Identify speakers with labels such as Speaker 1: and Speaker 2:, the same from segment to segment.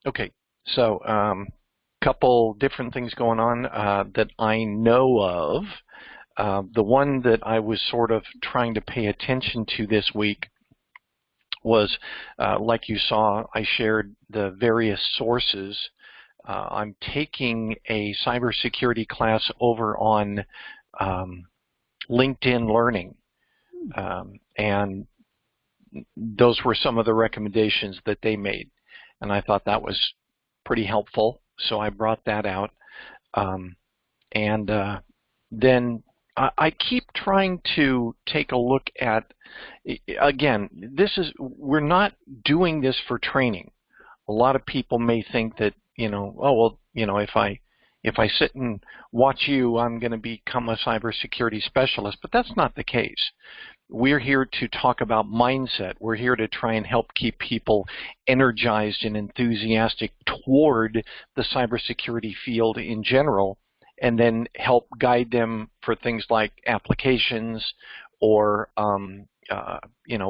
Speaker 1: Okay, so couple different things going on that I know of. The one that I was sort of trying to pay attention to this week was, like you saw, I shared the various sources. I'm taking a cybersecurity class over on LinkedIn Learning, and those were some of the recommendations that they made, and I thought that was pretty helpful, so I brought that out. Then I keep trying to take a look at, again, we're not doing this for training. A lot of people may think that, oh, well, if I sit and watch you, I'm going to become a cybersecurity specialist, but that's not the case. We're here to talk about mindset. We're here to try and help keep people energized and enthusiastic toward the cybersecurity field in general, and then help guide them for things like applications or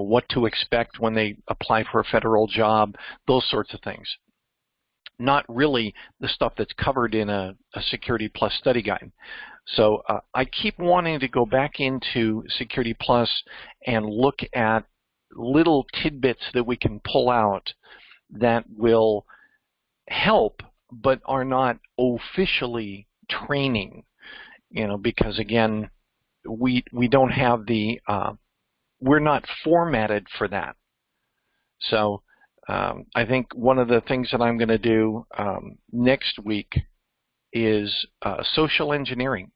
Speaker 1: what to expect when they apply for a federal job, those sorts of things. Not really the stuff that's covered in a Security Plus study guide. So I keep wanting to go back into Security Plus and look at little tidbits that we can pull out that will help but are not officially training, because again, we don't have the, we're not formatted for that. So I think one of the things that I'm going to do next week is social engineering.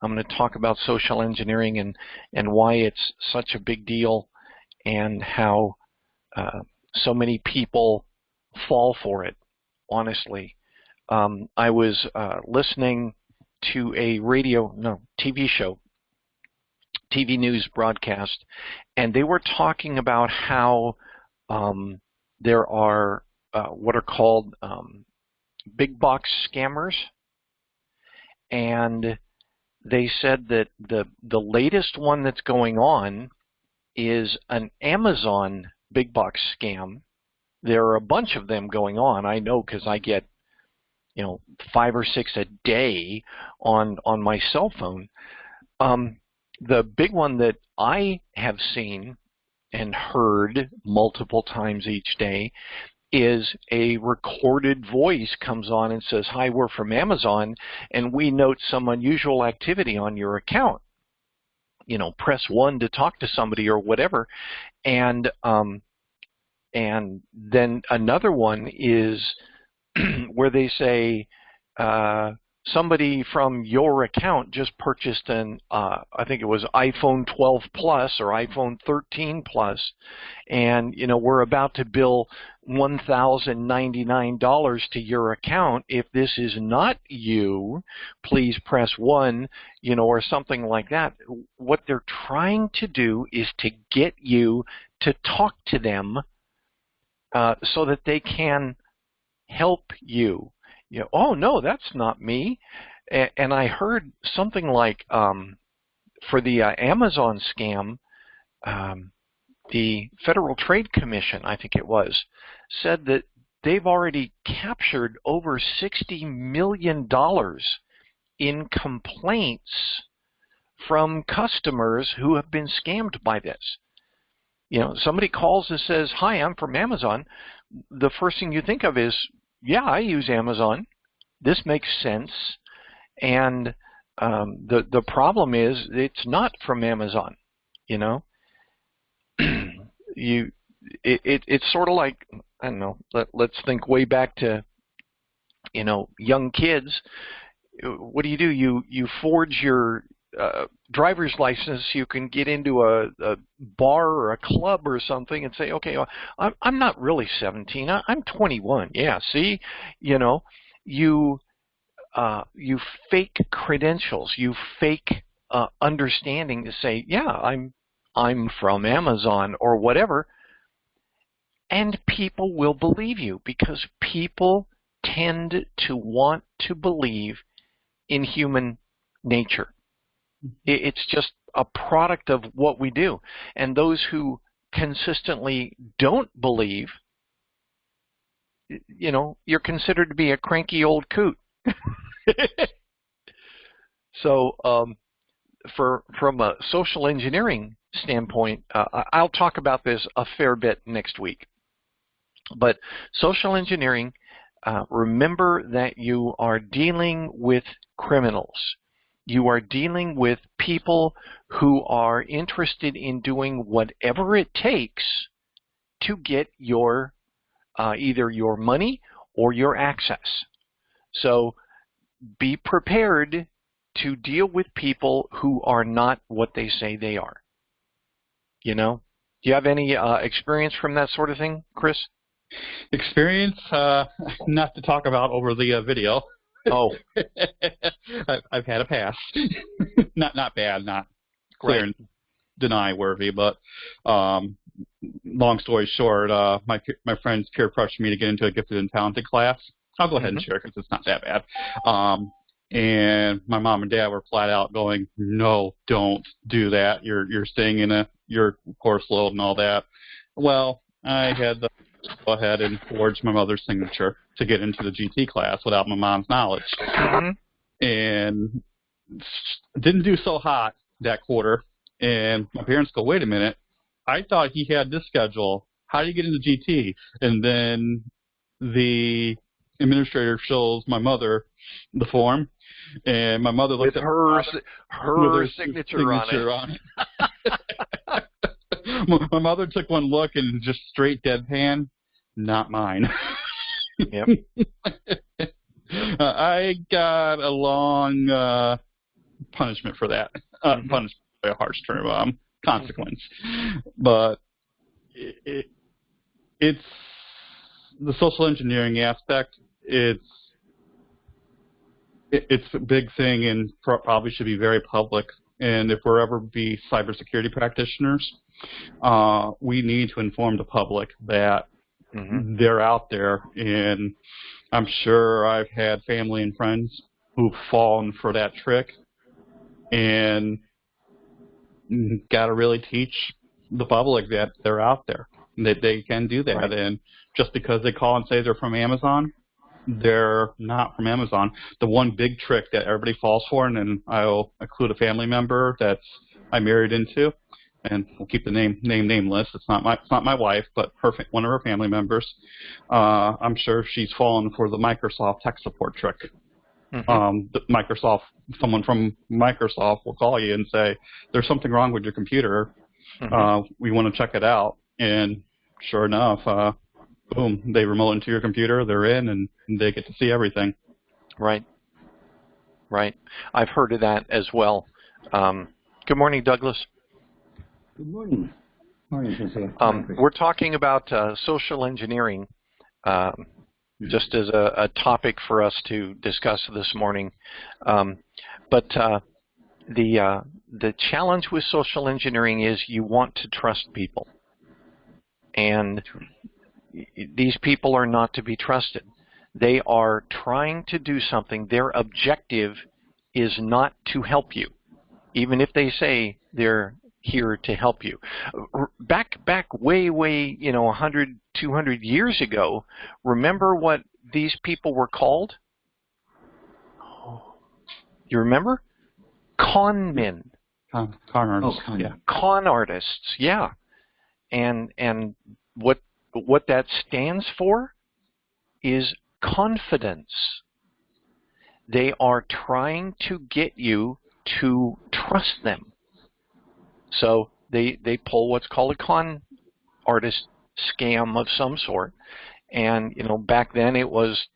Speaker 1: I'm going to talk about social engineering and why it's such a big deal and how so many people fall for it, honestly. I was listening to a TV show, TV news broadcast, and they were talking about how there are what are called big box scammers, and they said that the latest one that's going on is an Amazon big box scam. There are a bunch of them going on. I know because I get 5 or 6 a day on my cell phone. The big one that I have seen and heard multiple times each day is a recorded voice comes on and says, "Hi, we're from Amazon, and we note some unusual activity on your account. Press 1 to talk to somebody," or whatever. And then another one is where they say, somebody from your account just purchased an, I think it was iPhone 12 Plus or iPhone 13 Plus, and we're about to bill $1,099 to your account. If this is not you, please press 1, or something like that. What they're trying to do is to get you to talk to them so that they can help you. Oh, no, that's not me. And I heard something like for the Amazon scam, the Federal Trade Commission, I think it was, said that they've already captured over $60 million in complaints from customers who have been scammed by this. Somebody calls and says, "Hi, I'm from Amazon." The first thing you think of is, yeah, I use Amazon. This makes sense. And the problem is it's not from Amazon. It's sort of like, I don't know, let's think way back to young kids. What do? You forge your driver's license. You can get into a bar or a club or something and say, okay, well, I'm not really 17. I'm 21. Yeah, see, you fake credentials. You fake understanding to say, yeah, I'm from Amazon or whatever, and people will believe you because people tend to want to believe in human nature. It's just a product of what we do. And those who consistently don't believe, you're considered to be a cranky old coot. So from a social engineering standpoint, I'll talk about this a fair bit next week. But social engineering, remember that you are dealing with criminals. You are dealing with people who are interested in doing whatever it takes to get your either your money or your access. So be prepared to deal with people who are not what they say they are. Do you have any experience from that sort of thing, Chris?
Speaker 2: Experience, not to talk about over the video.
Speaker 1: Oh.
Speaker 2: I've had a past. not bad, not clear and deny worthy, but long story short, my friends peer pressured me to get into a gifted and talented class. I'll go ahead and share because it's not that bad. And my mom and dad were flat out going, no, don't do that. You're staying in your course load and all that. Well, I had to go ahead and forge my mother's signature to get into the GT class without my mom's knowledge. And didn't do so hot that quarter. And my parents go, wait a minute. I thought he had this schedule. How do you get into GT? And then the administrator shows my mother the form, and my mother looks
Speaker 1: with
Speaker 2: at
Speaker 1: her signature on it.
Speaker 2: My mother took one look and just straight deadpan, not mine.
Speaker 1: Yep.
Speaker 2: I got a long punishment for that. Punishment by a harsh term, consequence. But it's the social engineering aspect. It's a big thing and probably should be very public. And if we're ever be cybersecurity practitioners, we need to inform the public that they're out there. And I'm sure I've had family and friends who've fallen for that trick, and got to really teach the public that they're out there, that they can do that. Right. And just because they call and say they're from Amazon, they're not from Amazon. The one big trick that everybody falls for, and then I'll include a family member that I married into, and we'll keep the name nameless. It's not my wife, but one of her family members. I'm sure she's fallen for the Microsoft tech support trick. Someone from Microsoft will call you and say, there's something wrong with your computer. We want to check it out. And sure enough, boom, they remote into your computer, they're in, and they get to see everything.
Speaker 1: Right. I've heard of that as well. Good morning, Douglas.
Speaker 3: Good morning. Morning, Sensei.
Speaker 1: We're talking about social engineering, just as a topic for us to discuss this morning. But the challenge with social engineering is you want to trust people. And these people are not to be trusted. They are trying to do something. Their objective is not to help you, even if they say they're here to help you. Back way, 100, 200 years ago, remember what these people were called? You remember? Con men.
Speaker 2: Con artists.
Speaker 3: Oh,
Speaker 2: yeah.
Speaker 1: Con artists, yeah. And what that stands for is confidence. They are trying to get you to trust them. So they pull what's called a con artist scam of some sort. And, back then it was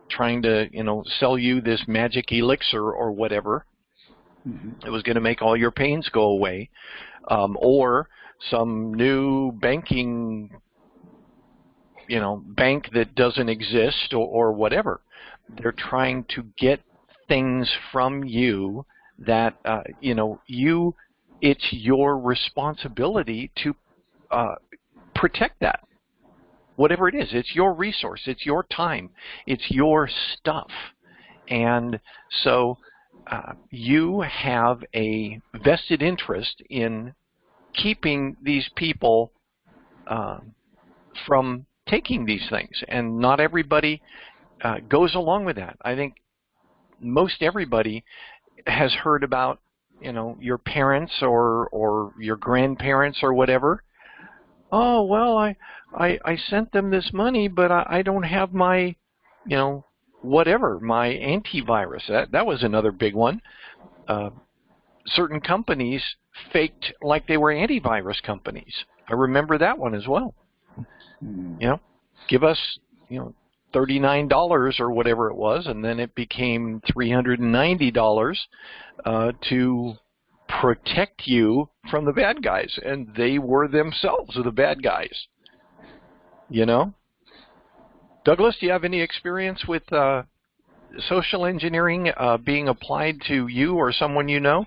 Speaker 1: trying to, sell you this magic elixir or whatever. It was going to make all your pains go away. Or some new banking, bank that doesn't exist or whatever. They're trying to get things from you that, it's your responsibility to protect that. Whatever it is, it's your resource, it's your time, it's your stuff. And so you have a vested interest in keeping these people from taking these things, and not everybody goes along with that. I think most everybody has heard about, your parents or your grandparents or whatever. Oh, well, I sent them this money, but I don't have my, whatever, my antivirus. That was another big one. Certain companies faked like they were antivirus companies. I remember that one as well. Give us, $39 or whatever it was, and then it became $390 to protect you from the bad guys, and they were themselves the bad guys. Douglas, do you have any experience with social engineering being applied to you or someone you know?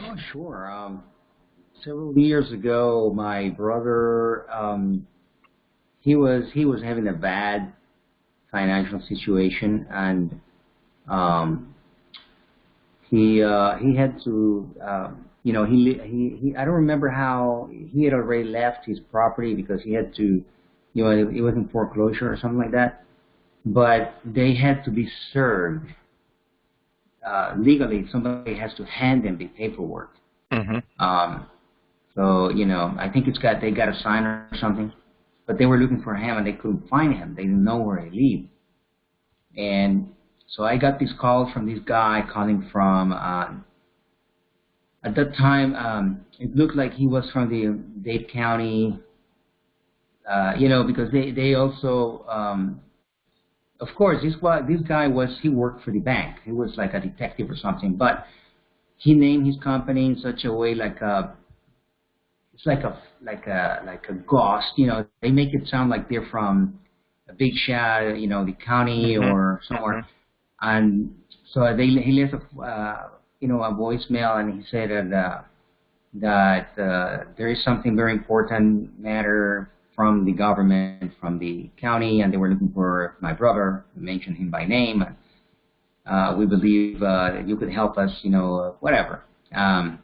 Speaker 3: Oh, sure. Several years ago, my brother, he was having a bad financial situation, and he had to, he I don't remember how he had already left his property because he had to, it was in foreclosure or something like that. But they had to be served legally. Somebody has to hand them the paperwork. So I think they got a sign or something. But they were looking for him and they couldn't find him. They didn't know where he lived. And so I got this call from this guy calling from, at that time, it looked like he was from the Dade County, because they also, of course, this guy he worked for the bank. He was like a detective or something, but he named his company in such a way it's like a ghost. They make it sound like they're from a big shot, the county or somewhere. And so he left a voicemail, and he said that there is something very important matter from the government, from the county, and they were looking for my brother. We mentioned him by name. We believe you could help us, whatever. And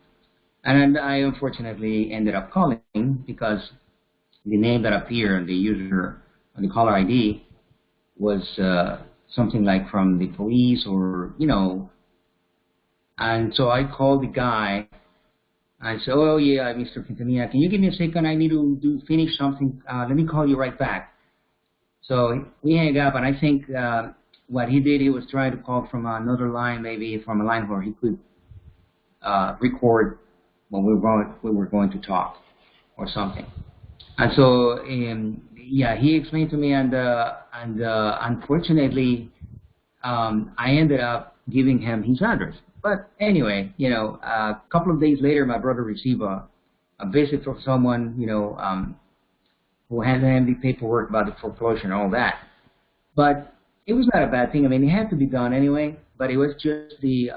Speaker 3: I unfortunately ended up calling because the name that appeared on the user, on the caller ID, was something like from the police or, And so I called the guy. I said, oh, yeah, Mr. Quintanilla, can you give me a second? I need to finish something. Let me call you right back. So we hang up, and I think what he did, he was trying to call from another line, maybe from a line where he could record when we were going to talk or something. And so, he explained to me, and unfortunately, I ended up giving him his address. But anyway, a couple of days later, my brother received a visit from someone, who had him the paperwork about the foreclosure and all that. But it was not a bad thing. I mean, it had to be done anyway, but it was just the,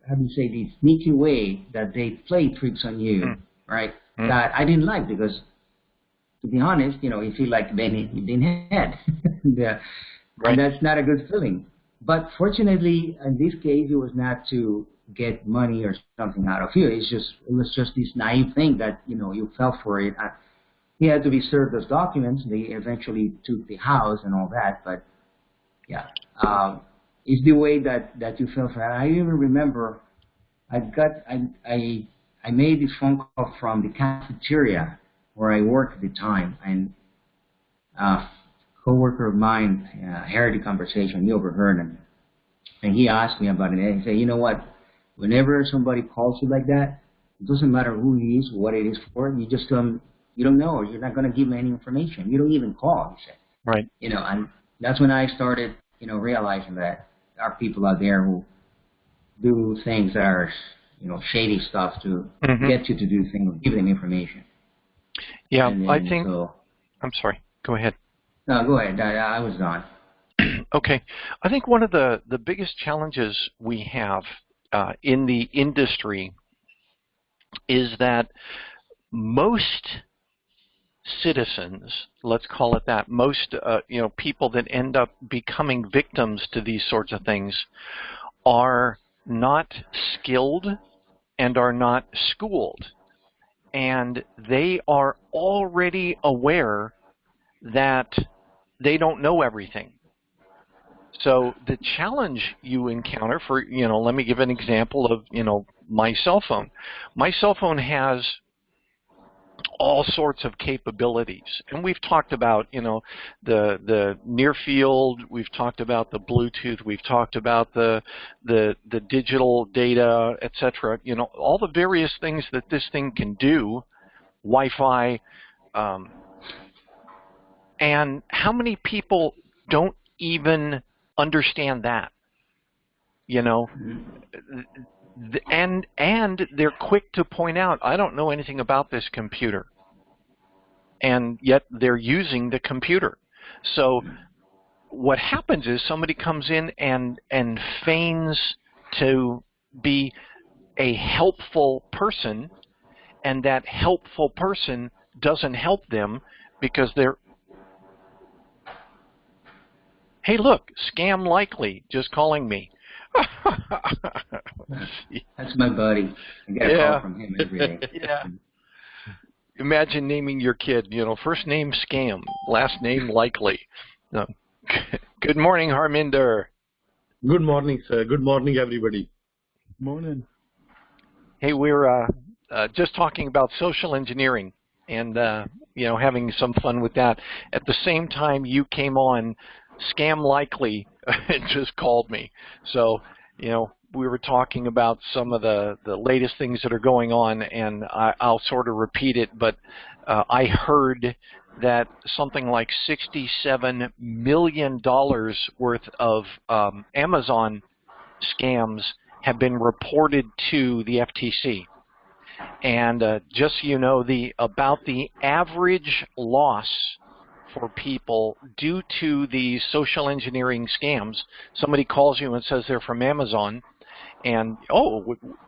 Speaker 3: the sneaky way that they play tricks on you, right? That I didn't like because, to be honest, you feel like you've been had. Yeah. Right. And that's not a good feeling. But fortunately, in this case, it was not to get money or something out of you. It was just this naive thing that, you fell for it. He had to be served those documents. They eventually took the house and all that. But, yeah, it's the way that you fell for it. I even remember I made this phone call from the cafeteria where I worked at the time. And coworker of mine heard the conversation. He overheard him, and he asked me about it. And he said, "You know what? Whenever somebody calls you like that, it doesn't matter who he is, what it is for. You just you don't know, or you're not going to give him any information. You don't even call." He said,
Speaker 1: "Right."
Speaker 3: And that's when I started, realizing that there are people out there who do things that are, shady stuff to get you to do things, give them information.
Speaker 1: Yeah, I think. I'm sorry. Go ahead.
Speaker 3: No, go ahead. I was done.
Speaker 1: Okay. I think one of the biggest challenges we have in the industry is that most citizens, let's call it that, most people that end up becoming victims to these sorts of things are not skilled and are not schooled. and they are already aware that they don't know everything. So the challenge you encounter for, let me give an example of, my cell phone. My cell phone has all sorts of capabilities, and we've talked about, the near field, we've talked about the Bluetooth, we've talked about the digital data, etc. All the various things that this thing can do, Wi-Fi, and how many people don't even understand that? And they're quick to point out, I don't know anything about this computer, and yet they're using the computer. So what happens is somebody comes in and feigns to be a helpful person, and that helpful person doesn't help them because they're, hey, look, scam likely, just calling me.
Speaker 3: That's my buddy. I get a call from him every day.
Speaker 1: Yeah. Imagine naming your kid, first name Scam, last name Likely. No. Good morning, Harminder.
Speaker 4: Good morning, sir. Good morning, everybody. Morning.
Speaker 1: Hey, we're just talking about social engineering and, having some fun with that. At the same time you came on, Scam Likely just called me. So, we were talking about some of the latest things that are going on, and I'll sort of repeat it, but I heard that something like $67 million worth of Amazon scams have been reported to the FTC. And just so you know, about the average loss for people due to these social engineering scams, somebody calls you and says they're from Amazon, and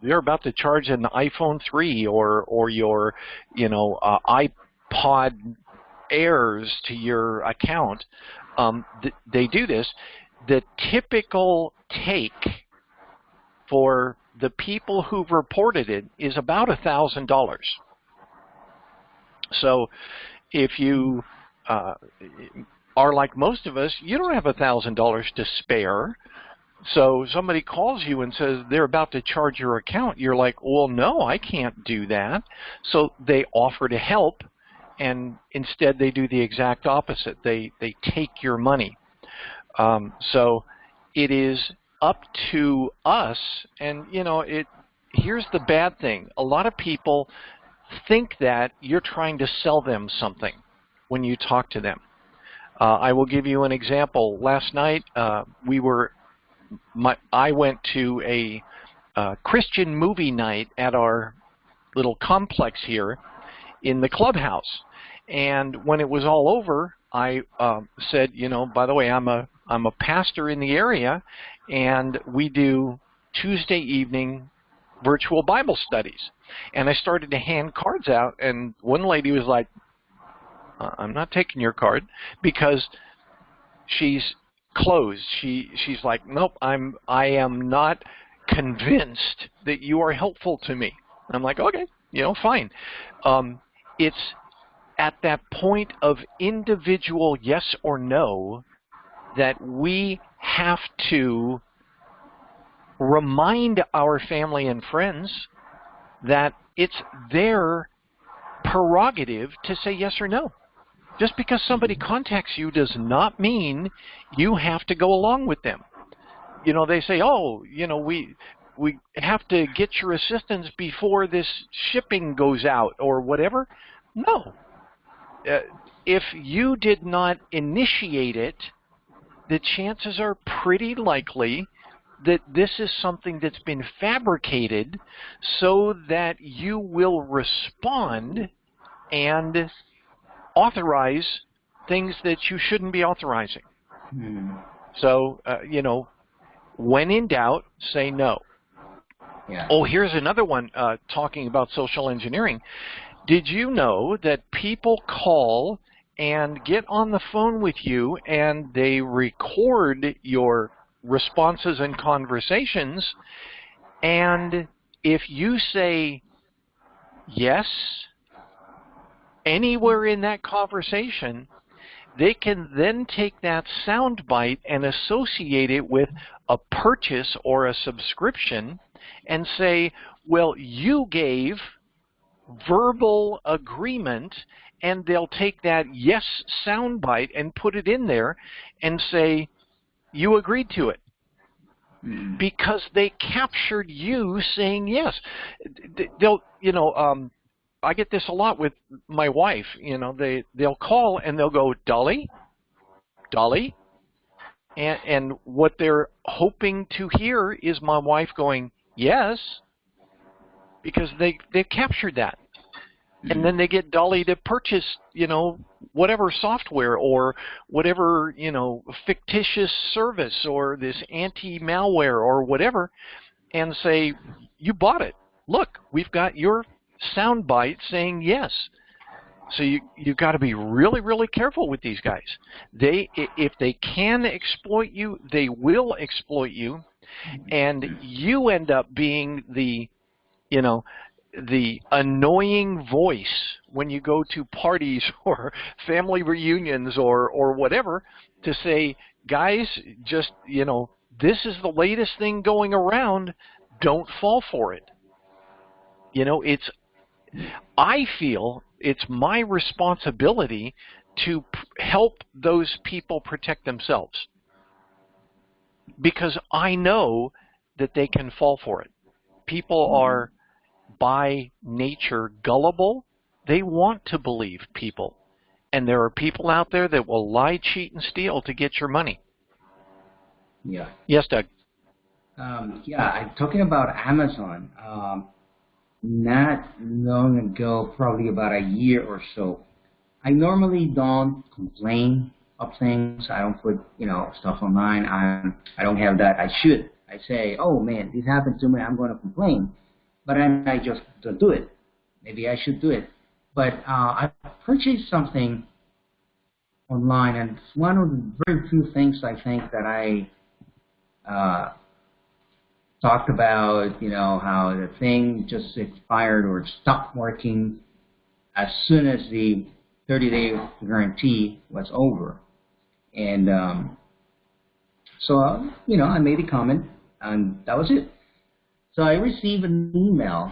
Speaker 1: they're about to charge an iPhone 3 or your iPod Airs to your account. They do this. The typical take for the people who've reported it is about $1,000. So if you are like most of us, you don't have $1,000 to spare. So somebody calls you and says they're about to charge your account. You're like, well, no, I can't do that. So they offer to help, and instead they do the exact opposite. They take your money. So it is up to us, and here's the bad thing. A lot of people think that you're trying to sell them something when you talk to them. I will give you an example. Last night I went to a Christian movie night at our little complex here in the clubhouse, and when it was all over, I said, by the way, I'm a pastor in the area, and we do Tuesday evening virtual Bible studies. And I started to hand cards out, and one lady was like, I'm not taking your card, because she's closed. She's like, nope, I am not convinced that you are helpful to me. I'm like, okay, fine. It's at that point of individual yes or no that we have to remind our family and friends that it's their prerogative to say yes or no. Just because somebody contacts you does not mean you have to go along with them. They say, we have to get your assistance before this shipping goes out or whatever. No. If you did not initiate it, the chances are pretty likely that this is something that's been fabricated so that you will respond and authorize things that you shouldn't be authorizing. So, when in doubt, say no.
Speaker 3: Yeah.
Speaker 1: Oh, here's another one talking about social engineering. Did you know that people call and get on the phone with you and they record your responses and conversations, and if you say yes, anywhere in that conversation, they can then take that sound bite and associate it with a purchase or a subscription and say, well, you gave verbal agreement, and they'll take that yes soundbite and put it in there and say, you agreed to it. Because they captured you saying yes. They'll, I get this a lot with my wife. They'll call and they'll go, Dolly, and what they're hoping to hear is my wife going, yes, because they captured that. And then they get Dolly to purchase, whatever software or whatever, fictitious service or this anti-malware or whatever, and say, you bought it. Look, we've got your soundbite saying yes. So you've got to be really, really careful with these guys. If they can exploit you, they will exploit you, and you end up being the annoying voice when you go to parties or family reunions or whatever to say, guys, just, this is the latest thing going around. Don't fall for it. I feel it's my responsibility to help those people protect themselves because I know that they can fall for it. People are by nature gullible. They want to believe people. And there are people out there that will lie, cheat, and steal to get your money.
Speaker 3: Yeah.
Speaker 1: Yes, Doug.
Speaker 3: I'm talking about Amazon. Not long ago, probably about a year or so, I normally don't complain of things. I don't put, stuff online. I don't have that. I should. I say, oh man, this happened to me. I'm going to complain. But I just don't do it. Maybe I should do it. But I purchased something online, and it's one of the very few things I think that I talked about, how the thing just expired or stopped working as soon as the 30-day guarantee was over. And so, I made a comment, and that was it. So I received an email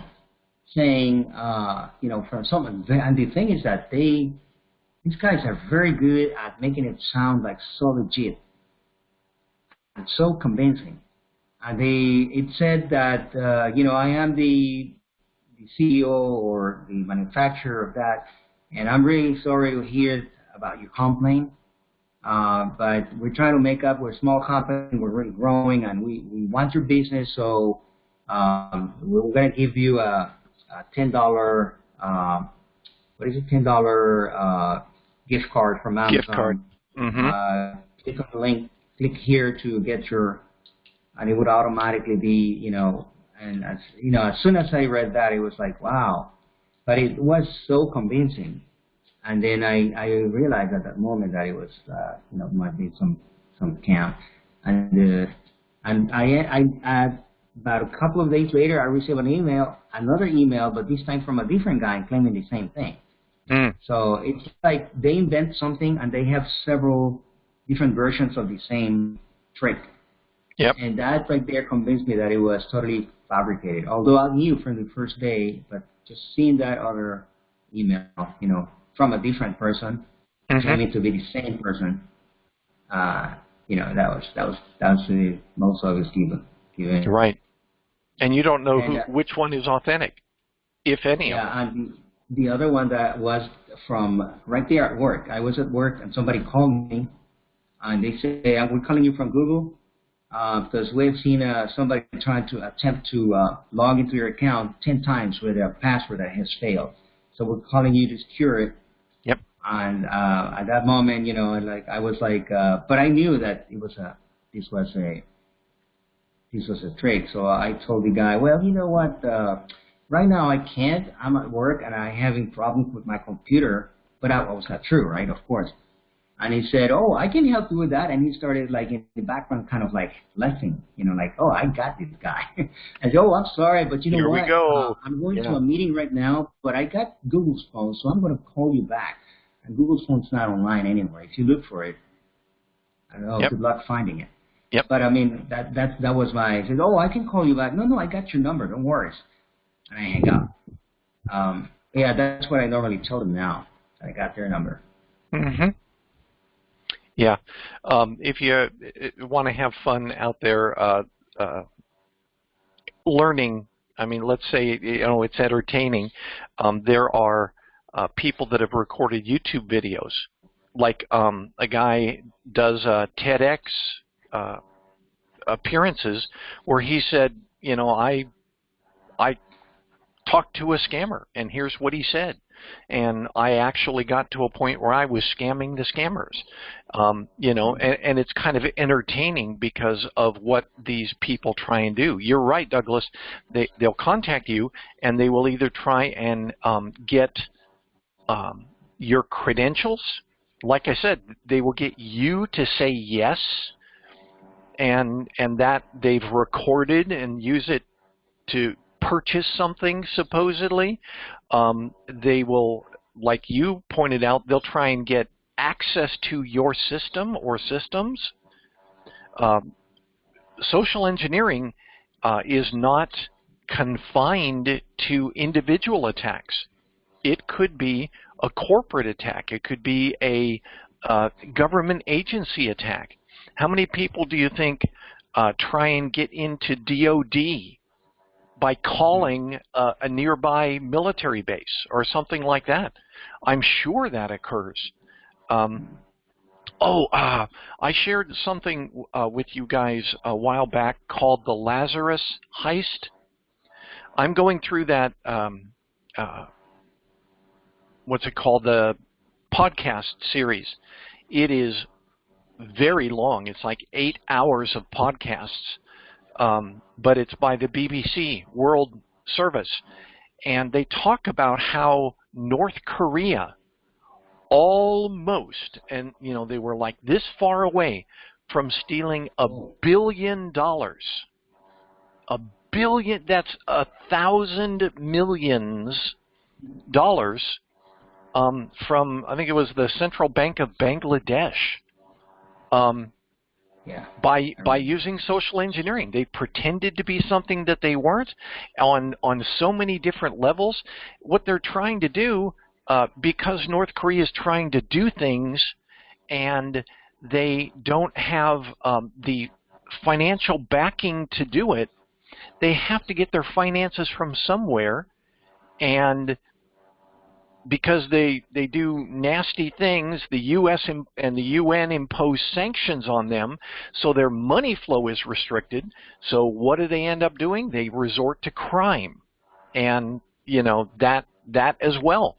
Speaker 3: saying, from someone, and the thing is that these guys are very good at making it sound like so legit and so convincing. And it said that, I am the CEO or the manufacturer of that, and I'm really sorry to hear about your complaint. But we're trying to make up. We're a small company. We're really growing, and we want your business. So we're going to give you a $10, $10 gift card from Amazon.
Speaker 1: Gift card. Mm-hmm.
Speaker 3: Click on the link. Click here to get your. And it would automatically be, and as soon as I read that, it was like, wow. But it was so convincing. And then I realized at that moment that it was, might be some scam. And I about a couple of days later, I received another email, but this time from a different guy claiming the same thing. So it's like they invent something and they have several different versions of the same trick.
Speaker 1: Yep.
Speaker 3: And that right there convinced me that it was totally fabricated. Although I knew from the first day, but just seeing that other email, from a different person, claiming to be the same person, that was the most obvious given.
Speaker 1: Right. And you don't know which one is authentic, if any of them.
Speaker 3: Yeah, and the other one that was from right there at work. I was at work and somebody called me, and they said, hey, we're calling you from Google. Because we've seen somebody trying to attempt to log into your account 10 times with a password that has failed. So we're calling you to secure it.
Speaker 1: Yep.
Speaker 3: And at that moment, I was like, but I knew that this was a trick. So I told the guy, well, you know what? Right now I can't. I'm at work and I'm having problems with my computer. But that was not true, right? Of course. And he said, "Oh, I can help you with that." And he started like in the background, kind of like laughing, like, "Oh, I got this guy." I said, "Oh, I'm sorry, but you know
Speaker 1: Here
Speaker 3: what?
Speaker 1: we go.
Speaker 3: I'm going to a meeting right now, but I got Google's phone, so I'm going to call you back." And Google's phone's not online anymore. If you look for it, I don't know.
Speaker 1: Yep.
Speaker 3: Good luck finding it.
Speaker 1: Yep.
Speaker 3: But I mean, that was my. I said, "Oh, I can call you back." No, I got your number. Don't worry. And I hang up. Yeah, that's what I normally tell them now. I got their number.
Speaker 1: Mm-hmm. Yeah. If you want to have fun out there learning, I mean, let's say, it's entertaining. There are people that have recorded YouTube videos. Like a guy does TEDx appearances where he said, I talked to a scammer, and here's what he said. And I actually got to a point where I was scamming the scammers, and it's kind of entertaining because of what these people try and do. You're right, Douglas. They'll contact you, and they will either try and get your credentials. Like I said, they will get you to say yes, and that they've recorded and use it to purchase something, supposedly. They will, like you pointed out, they'll try and get access to your system or systems. Social engineering is not confined to individual attacks. It could be a corporate attack. It could be a government agency attack. How many people do you think try and get into DOD by calling a nearby military base or something like that? I'm sure that occurs. I shared something with you guys a while back called the Lazarus Heist. I'm going through that, what's it called, the podcast series. It is very long. It's like 8 hours of podcasts. But it's by the BBC World Service. And they talk about how North Korea almost, and they were like this far away from stealing $1 billion. $1 billion, that's 1,000 millions dollars from, I think it was the Central Bank of Bangladesh. By using social engineering. They pretended to be something that they weren't on so many different levels. What they're trying to do, because North Korea is trying to do things and they don't have the financial backing to do it, they have to get their finances from somewhere, and because they do nasty things, the U.S. and the UN impose sanctions on them, so their money flow is restricted. So what do they end up doing? They resort to crime. And, that as well.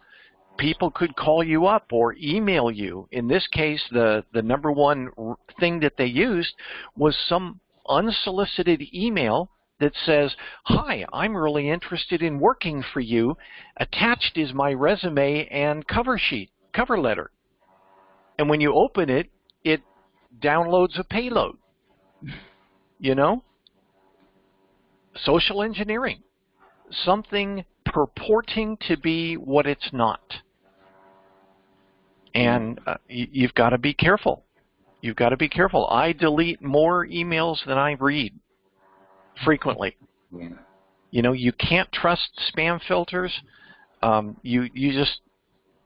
Speaker 1: People could call you up or email you. In this case, the number one thing that they used was some unsolicited email that says, "Hi, I'm really interested in working for you. Attached is my resume and cover letter." And when you open it, it downloads a payload. Social engineering. Something purporting to be what it's not. And you've got to be careful. You've got to be careful. I delete more emails than I read. Frequently.
Speaker 3: Yeah.
Speaker 1: You can't trust spam filters.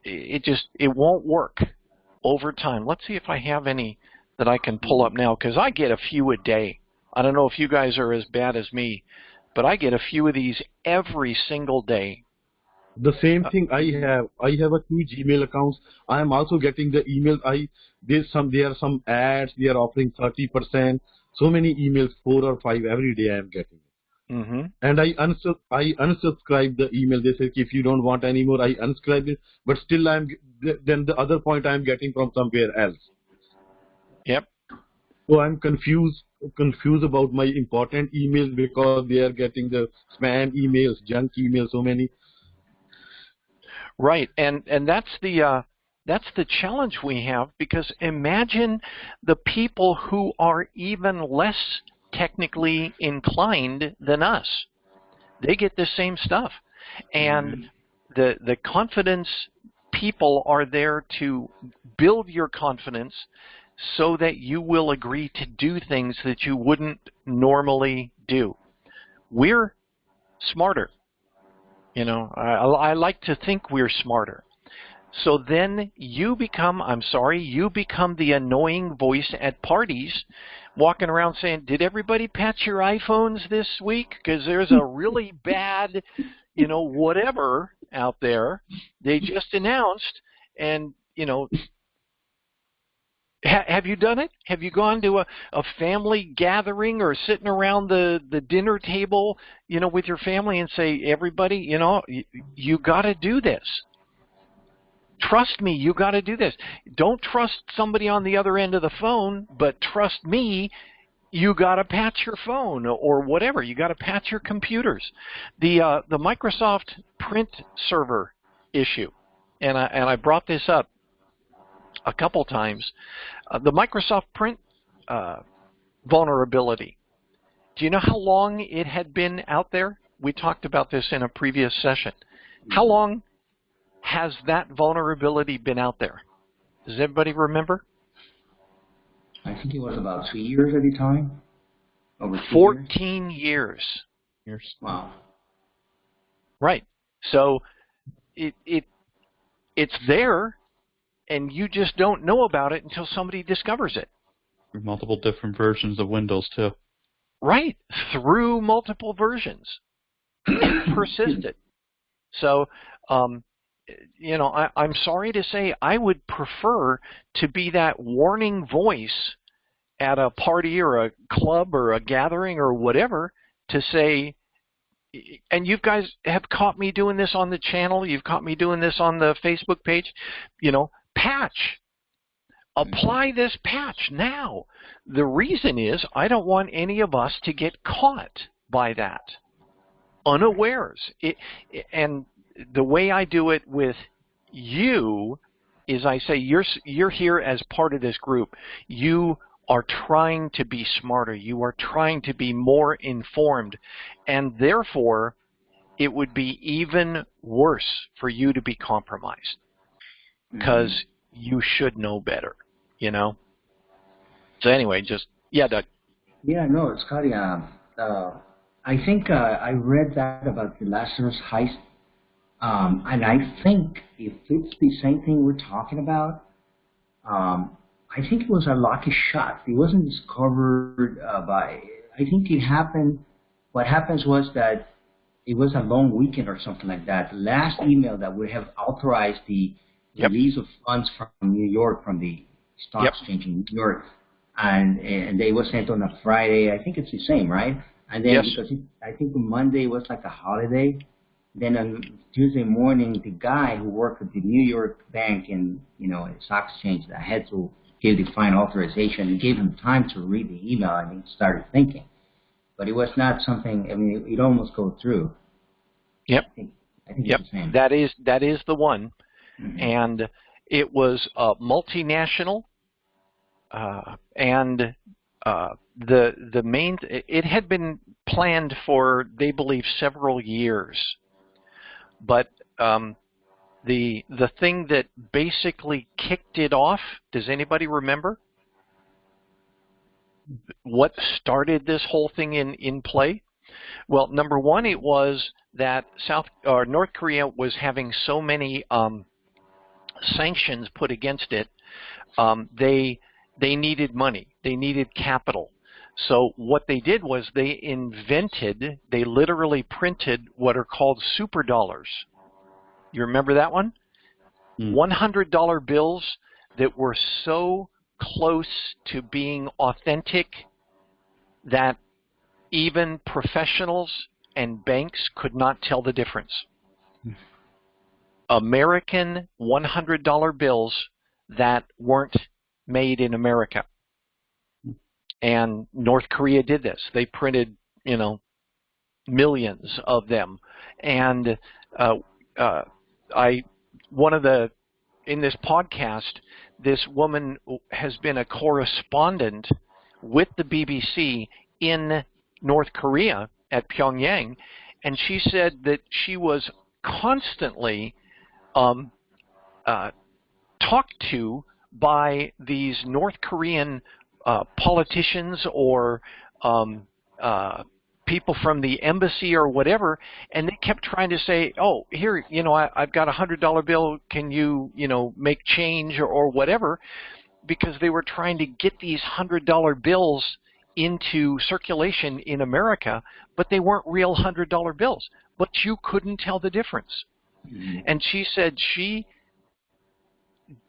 Speaker 1: It won't work over time. Let's see if I have any that I can pull up now, because I get a few a day. I don't know if you guys are as bad as me, but I get a few of these every single day.
Speaker 4: The same thing I have. I have a 2 Gmail accounts. I am also getting the emails. There are some ads. They are offering 30%. So many emails, 4 or 5 every day I am getting.
Speaker 1: Mm-hmm.
Speaker 4: And I unsubscribe the email. They say if you don't want anymore, I unsubscribe it. But still, then the other point I am getting from somewhere else.
Speaker 1: Yep.
Speaker 4: So I'm confused about my important emails because they are getting the spam emails, junk emails, so many.
Speaker 1: Right, and that's the That's the challenge we have, because imagine the people who are even less technically inclined than us. They get the same stuff. And the confidence people are there to build your confidence so that you will agree to do things that you wouldn't normally do. We're smarter. You know, I like to think we're smarter. So then you become, you become the annoying voice at parties, walking around saying, did everybody patch your iPhones this week? Because there's a really bad, you know, whatever out there they just announced. And, you know, have you done it? Have you gone to a family gathering or sitting around the dinner table, you know, with your family and say, everybody, you know, you got to do this. Trust me, you got to do this. Don't trust somebody on the other end of the phone, but trust me, you got to patch your phone or whatever. You got to patch your computers. The Microsoft print server issue, and I brought this up a couple times. The Microsoft print vulnerability. Do you know how long it had been out there? We talked about this in a previous session. How long has that vulnerability been out there? Does everybody remember?
Speaker 3: I think it was about 2 years at the time. Over
Speaker 1: 14 years.
Speaker 3: Wow.
Speaker 1: Right. So it's there, and you just don't know about it until somebody discovers it.
Speaker 2: Multiple different versions of Windows, too.
Speaker 1: Right. Through multiple versions. And persisted. So, you know, I'm sorry to say I would prefer to be that warning voice at a party or a club or a gathering or whatever to say, and you guys have caught me doing this on the channel, you've caught me doing this on the Facebook page, you know, patch. Apply this patch now. The reason is I don't want any of us to get caught by that unawares. And the way I do it with you is I say you're here as part of this group. You are trying to be smarter. You are trying to be more informed. And therefore, it would be even worse for you to be compromised because you should know better, you know? So anyway, just, yeah, Doug.
Speaker 3: Yeah, no, Scotty, I think I read that about the Lazarus Heist. And I think if it's the same thing we're talking about, I think it was a lucky shot. It wasn't discovered by, I think it happened, what happens was that it was a long weekend or something like that. The last email that would have authorized the release of funds from New York, from the stock exchange in New York, and they were sent on a Friday. I think it's the same, right? And then because I think Monday was like a holiday, then on Tuesday morning, the guy who worked at the New York bank and, you know, the stock exchange that had to give the final authorization, and gave him time to read the email, and he started thinking. But it was not something, I mean, it almost go through.
Speaker 1: Yep.
Speaker 3: I think it's the same.
Speaker 1: That is the one. And it was multinational, and the main, it had been planned for, they believe, several years. But the thing that basically kicked it off, does anybody remember? What started this whole thing in play? Well, number one, it was that North Korea was having so many sanctions put against it. They needed money. They needed capital. So what they did was they literally printed what are called super dollars. You remember that one? $100 bills that were so close to being authentic that even professionals and banks could not tell the difference. American $100 bills that weren't made in America. And North Korea did this. They printed, you know, millions of them. And one of the in this podcast, this woman has been a correspondent with the BBC in North Korea at Pyongyang, and she said that she was constantly talked to by these North Korean politicians or people from the embassy or whatever, and they kept trying to say, oh, here, I've got $100 bill, can you, make change or whatever, because they were trying to get these $100 bills into circulation in America, but they weren't real $100 bills. But you couldn't tell the difference. Mm-hmm. And she said she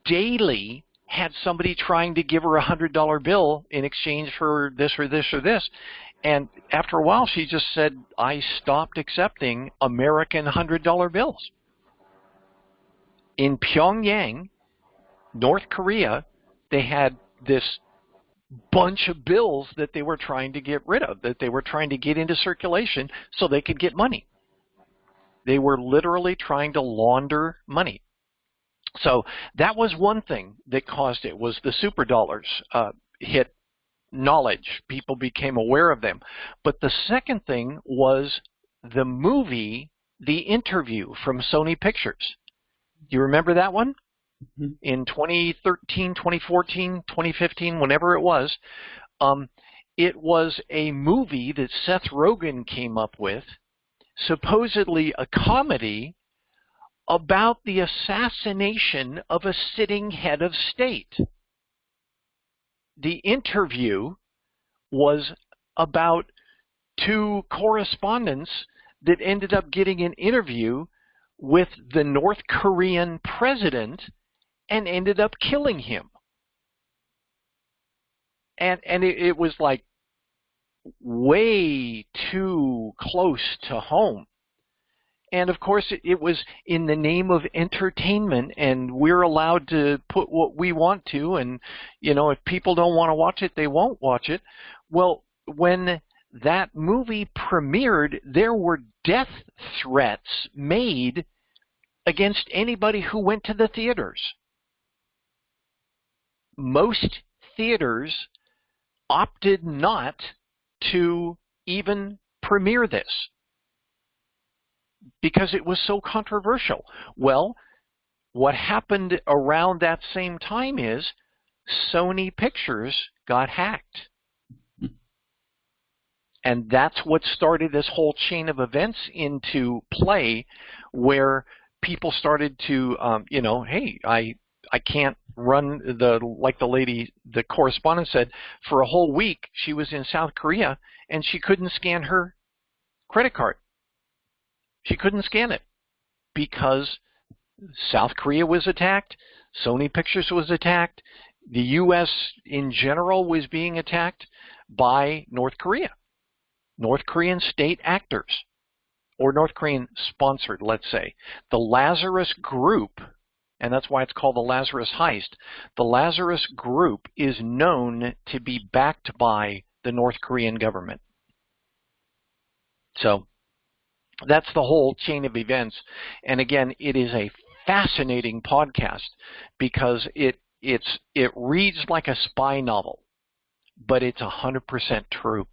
Speaker 1: daily had somebody trying to give her a $100 bill in exchange for this or this or this. And after a while, she just said, I stopped accepting American $100 bills. In Pyongyang, North Korea, they had this bunch of bills that they were trying to get rid of, that they were trying to get into circulation so they could get money. They were literally trying to launder money. So that was one thing that caused it, was the super dollars hit knowledge. People became aware of them. But the second thing was the movie, The Interview from Sony Pictures. Do you remember that one? Mm-hmm. In 2013, 2014, 2015, whenever it was a movie that Seth Rogen came up with, supposedly a comedy about the assassination of a sitting head of state. The Interview was about two correspondents that ended up getting an interview with the North Korean president and ended up killing him. And it was like way too close to home. And of course, it was in the name of entertainment, and we're allowed to put what we want to, and, if people don't want to watch it, they won't watch it. Well, when that movie premiered, there were death threats made against anybody who went to the theaters. Most theaters opted not to even premiere this because it was so controversial. Well, what happened around that same time is Sony Pictures got hacked. And that's what started this whole chain of events into play, where people started to, hey, I can't run like the lady, the correspondent said, for a whole week she was in South Korea and she couldn't scan her credit card. She couldn't scan it because South Korea was attacked, Sony Pictures was attacked, the U.S. in general was being attacked by North Korea, North Korean state actors, or North Korean sponsored, let's say. The Lazarus Group, and that's why it's called the Lazarus Heist, the Lazarus Group is known to be backed by the North Korean government. So that's the whole chain of events. And again, it is a fascinating podcast because it reads like a spy novel, but it's 100% true.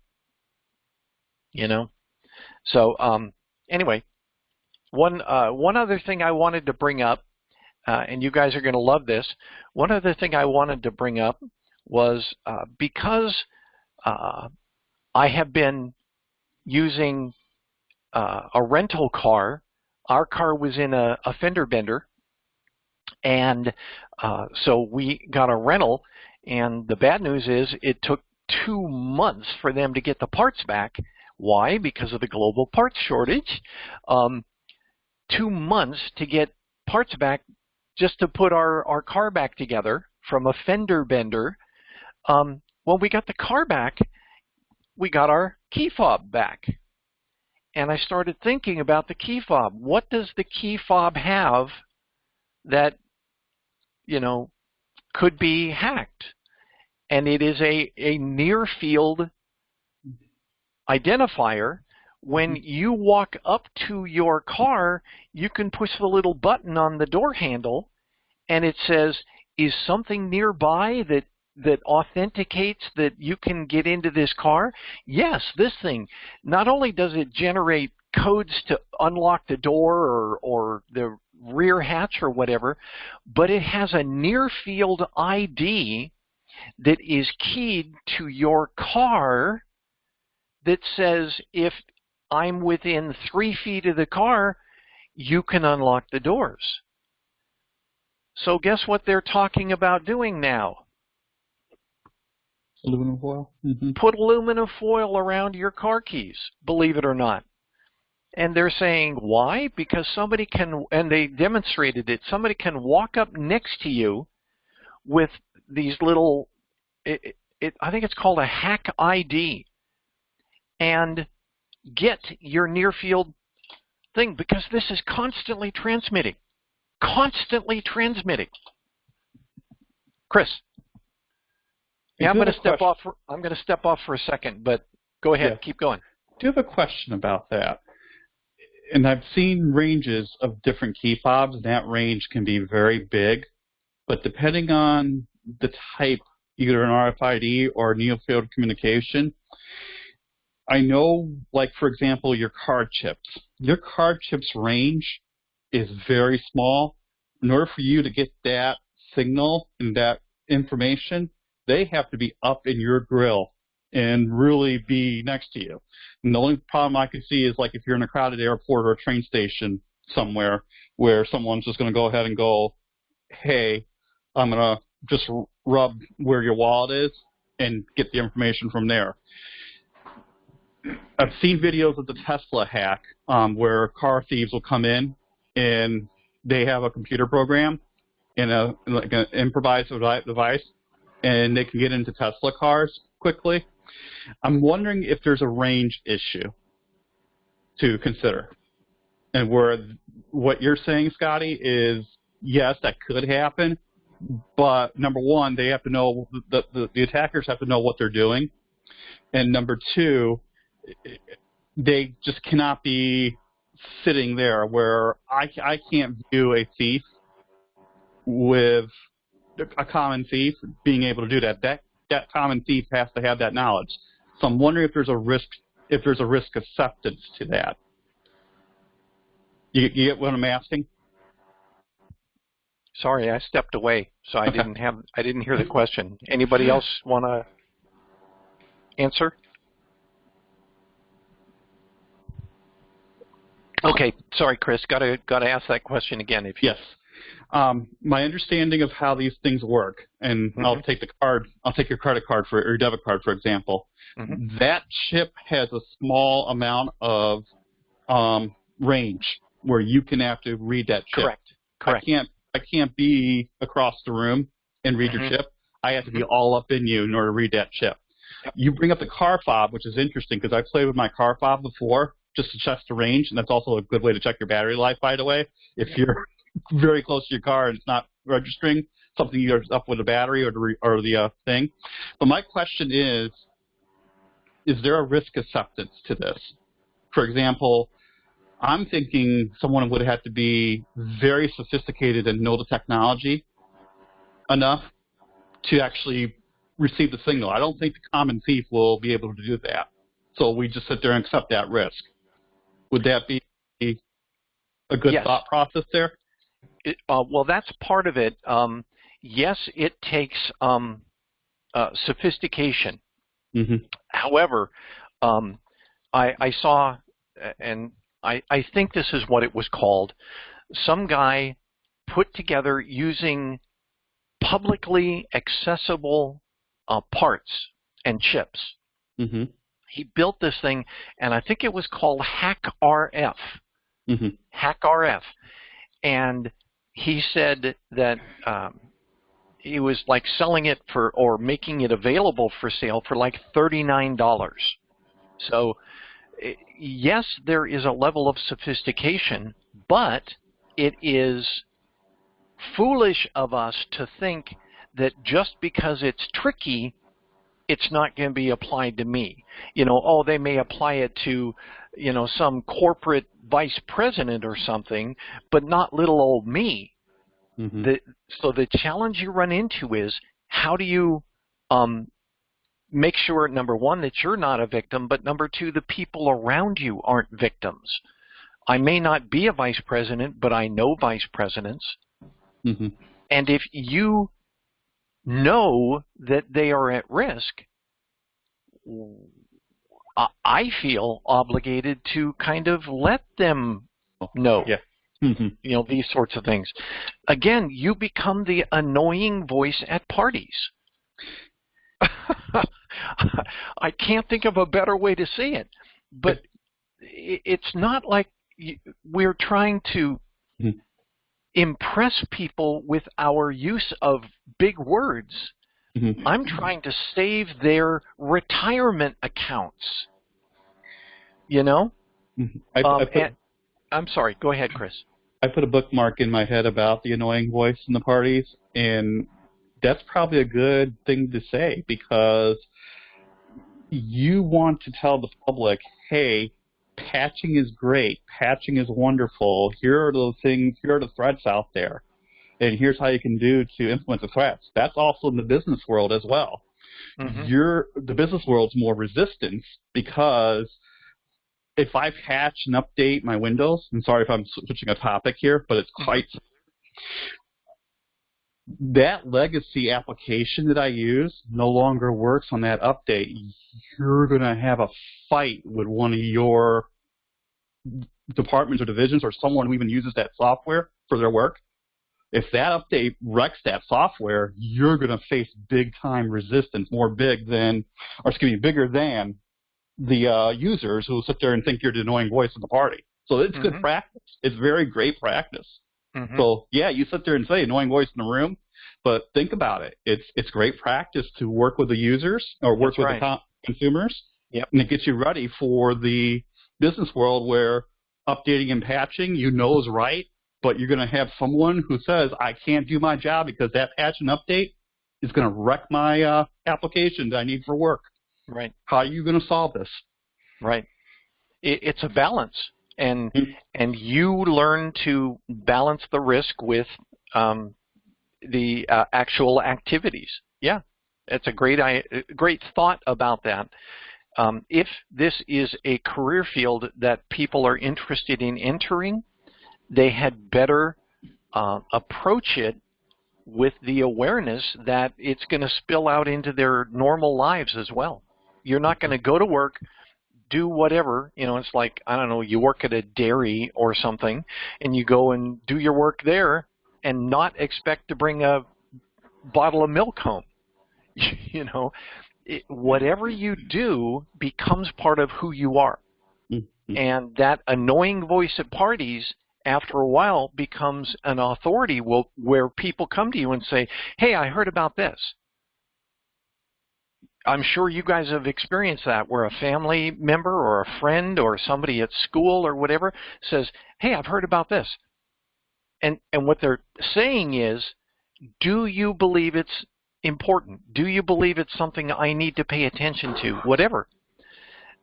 Speaker 1: So anyway, one other thing I wanted to bring up, and you guys are going to love this. One other thing I wanted to bring up was because I have been using a rental car. Our car was in a fender bender, and so we got a rental, and the bad news is it took 2 months for them to get the parts back. Why? Because of the global parts shortage. 2 months to get parts back just to put our car back together from a fender bender. When we got the car back, we got our key fob back. And I started thinking about the key fob. What does the key fob have that, could be hacked? And it is a near field identifier. When you walk up to your car, you can push the little button on the door handle, and it says, is something nearby that authenticates that you can get into this car? Yes, this thing, not only does it generate codes to unlock the door or the rear hatch or whatever, but it has a near field ID that is keyed to your car that says if I'm within 3 feet of the car, you can unlock the doors. So guess what they're talking about doing now?
Speaker 2: Aluminum foil? Mm-hmm.
Speaker 1: Put aluminum foil around your car keys, believe it or not. And they're saying, why? Because somebody can, and they demonstrated it, somebody can walk up next to you with these little, I think it's called a hack ID, and get your near field thing, because this is constantly transmitting. Constantly transmitting. Chris. Yeah, I'm going to step off. I'm going to step off for a second, but go ahead. Yeah. Keep going.
Speaker 2: Do you have a question about that? And I've seen ranges of different key fobs, and that range can be very big. But depending on the type, either an RFID or near-field communication, I know, like, for example, your card chips. Your card chips range is very small. In order for you to get that signal and that information, they have to be up in your grill and really be next to you. And the only problem I could see is like if you're in a crowded airport or a train station somewhere where someone's just going to go ahead and go, hey, I'm going to just rub where your wallet is and get the information from there. I've seen videos of the Tesla hack where car thieves will come in and they have a computer program and like an improvised device, and they can get into Tesla cars quickly. I'm wondering if there's a range issue to consider. And where what you're saying, Scotty, is yes, that could happen, but number one, they have to know, the attackers have to know what they're doing. And number two, they just cannot be sitting there where I can't view a thief with a common thief being able to do that. That common thief has to have that knowledge. So I'm wondering if there's a risk acceptance to that. You get what I'm asking?
Speaker 1: Sorry, I stepped away, so I didn't hear the question. Anybody else want to answer? Okay, sorry, Chris. Got to ask that question again. If you...
Speaker 2: Yes. My understanding of how these things work, and I'll take your credit card or your debit card, for example. That chip has a small amount of range where you can have to read that chip.
Speaker 1: Correct.
Speaker 2: I can't be across the room and read your chip. I have to be all up in you in order to read that chip. Yep. You bring up the car fob, which is interesting because I played with my car fob before just to check the range, and that's also a good way to check your battery life, by the way. If you're very close to your car and it's not registering, something either up with the battery or the thing. But my question is there a risk acceptance to this? For example, I'm thinking someone would have to be very sophisticated and know the technology enough to actually receive the signal. I don't think the common thief will be able to do that. So we just sit there and accept that risk. Would that be a good thought process there?
Speaker 1: Well, that's part of it. Yes, it takes sophistication. However, I saw, and I think this is what it was called, some guy put together using publicly accessible parts and chips. He built this thing, and I think it was called HackRF. HackRF. And he said that he was like selling it for, or making it available for sale for like $39. So yes, there is a level of sophistication, but it is foolish of us to think that just because it's tricky, it's not going to be applied to me. You know, oh, they may apply it to, you know, some corporate vice president or something, but not little old me.
Speaker 2: Mm-hmm.
Speaker 1: So the challenge you run into is, how do you make sure, number one, that you're not a victim, but number two, the people around you aren't victims. I may not be a vice president, but I know vice presidents.
Speaker 2: Mm-hmm.
Speaker 1: And if you know that they are at risk, I feel obligated to kind of let them know.
Speaker 2: Yeah. Mm-hmm.
Speaker 1: You know, these sorts of things. Again, you become the annoying voice at parties. I can't think of a better way to say it, but it's not like we're trying to impress people with our use of big words.
Speaker 2: Mm-hmm.
Speaker 1: I'm trying to save their retirement accounts. You know?
Speaker 2: Mm-hmm.
Speaker 1: I'm sorry. Go ahead, Chris.
Speaker 2: I put a bookmark in my head about the annoying voice in the parties, and that's probably a good thing to say, because you want to tell the public, hey, patching is great, patching is wonderful, here are those things, here are the threats out there, and here's how you can do to implement the threats. That's also in the business world as well.
Speaker 1: Mm-hmm.
Speaker 2: The business world's more resistant, because if I patch and update my Windows, and sorry if I'm switching a topic here, but it's quite that legacy application that I use no longer works on that update. You're going to have a fight with one of your departments or divisions or someone who even uses that software for their work. If that update wrecks that software, you're going to face big-time resistance, bigger than the users who sit there and think you're the annoying voice of the party. So it's good practice. It's very great practice.
Speaker 1: Mm-hmm.
Speaker 2: So, yeah, you sit there and say annoying voice in the room, but think about it. It's great practice to work with the users or work with the consumers, and it gets you ready for the business world where updating and patching is right, but you're going to have someone who says, I can't do my job because that patch and update is going to wreck my application that I need for work.
Speaker 1: Right.
Speaker 2: How are you going to solve this?
Speaker 1: Right. It's a balance, and you learn to balance the risk with the actual activities. Yeah, it's a great thought about that. If this is a career field that people are interested in entering, they had better approach it with the awareness that it's going to spill out into their normal lives as well. You're not going to go to work, do whatever, it's like, I don't know, you work at a dairy or something, and you go and do your work there and not expect to bring a bottle of milk home. Whatever you do becomes part of who you are. Mm-hmm. And that annoying voice at parties, after a while, becomes an authority where people come to you and say, hey, I heard about this. I'm sure you guys have experienced that, where a family member or a friend or somebody at school or whatever says, hey, I've heard about this. And what they're saying is, do you believe it's important? Do you believe it's something I need to pay attention to? Whatever.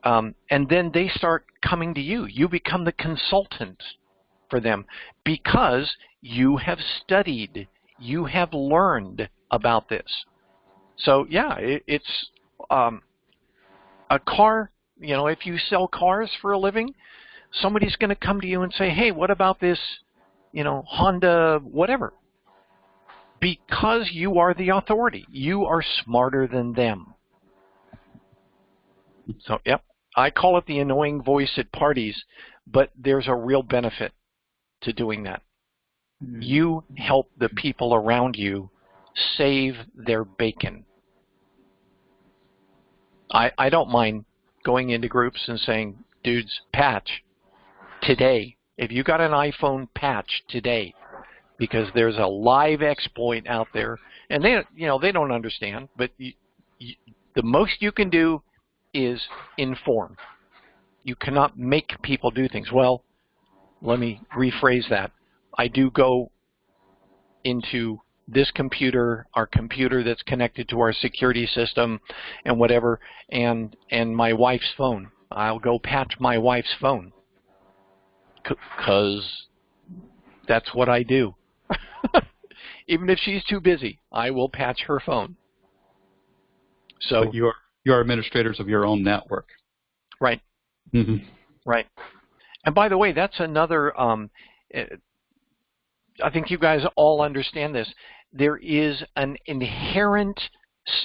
Speaker 1: And then they start coming to you. You become the consultant for them because you have studied, you have learned about this. So, yeah, it's a car. If you sell cars for a living, somebody's going to come to you and say, hey, what about this, Honda whatever? Because you are the authority. You are smarter than them. So, yep, I call it the annoying voice at parties, but there's a real benefit to doing that. Mm-hmm. You help the people around you save their bacon. I don't mind going into groups and saying, dudes, patch today. If you got an iPhone, patch today, because there's a live exploit out there, and they don't understand. But the most you can do is inform. You cannot make people do things. Well, let me rephrase that. I do go into this computer, our computer that's connected to our security system and whatever, and my wife's phone. I'll go patch my wife's phone because that's what I do. Even if she's too busy, I will patch her phone. So
Speaker 2: but you're administrators of your own network.
Speaker 1: Right.
Speaker 2: Mm-hmm.
Speaker 1: Right. And by the way, that's another, I think you guys all understand this. There is an inherent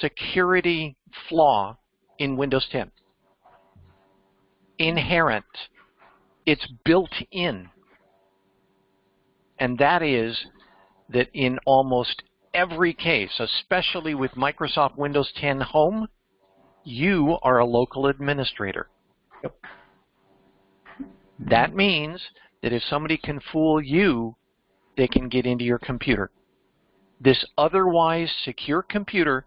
Speaker 1: security flaw in Windows 10. Inherent. It's built in. And that is that in almost every case, especially with Microsoft Windows 10 Home, you are a local administrator.
Speaker 2: Yep.
Speaker 1: That means that if somebody can fool you, they can get into your computer. This otherwise secure computer,